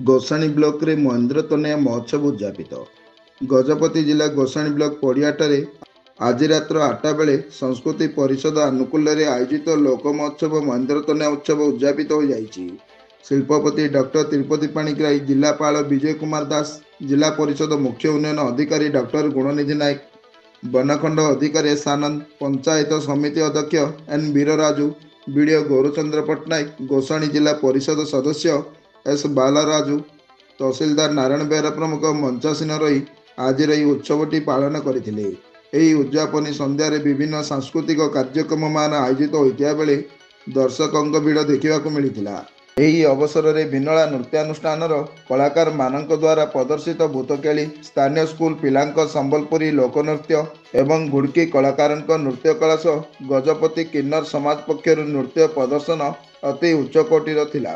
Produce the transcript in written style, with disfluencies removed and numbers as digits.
Gosani block रे महेंद्र तनया महोत्सव उद्यापित। गजपति जिला गोसाणी ब्लॉक पड़ियाटे आज रात्र 8टा बेले संस्कृति परिषद आनुकूल्य आयोजित लोक महोत्सव महेंद्र तनया उत्सव उद्यापित हो जाइछि। शिल्पपति डॉक्टर तिरुपति पाणिग्राही, जिलापाल विजय कुमार दास, जिला परिषद मुख्य उन्नयन अधिकारी डॉक्टर गुणनिधि नायक, बनखंड अधिकारी सानंद, पंचायत समिति अध्यक्ष एन वीरराजू, बीडीओ गौरचंद्र पट्टनायक, गोसाणी जिला परिषद सदस्य एस बालराजू, तहसीलदार नारायण बेहरा प्रमुख मंचासीन रही आज यह उत्सवटी पालन करथिले। ଏହି ଉଦ୍ଯାପନୀ ସନ୍ଧ୍ୟାରେ ବିଭିନ୍ନ ସାଂସ୍କୃତିକ କାର୍ଯ୍ୟକ୍ରମମାନ ଆୟୋଜିତ ହୋଇଥିବା ବେଳେ ଦର୍ଶକଙ୍କ ଭିଡ଼ ଦେଖିବାକୁ ମିଳିଥିଲା। ଏହି ଅବସରରେ ବିନଳା ନୃତ୍ୟାନୁଷ୍ଠାନର କଳାକାରମାନଙ୍କ ଦ୍ୱାରା ପ୍ରଦର୍ଶିତ ଭୂତକେଳି, ସ୍ଥାନୀୟ ସ୍କୁଲ ପିଲାଙ୍କ ସମ୍ବଲପୁରୀ ଲୋକନୃତ୍ୟ ଏବଂ ଘୁଡ଼କି କଳାକାରଙ୍କ ନୃତ୍ୟକଳା ସହ ଗଜପତି କିନ୍ନର ସମାଜ ପକ୍ଷରୁ ନୃତ୍ୟ ପ୍ରଦର୍ଶନ ଅତି ଉଚ୍ଚକୋଟୀର ଥିଲା।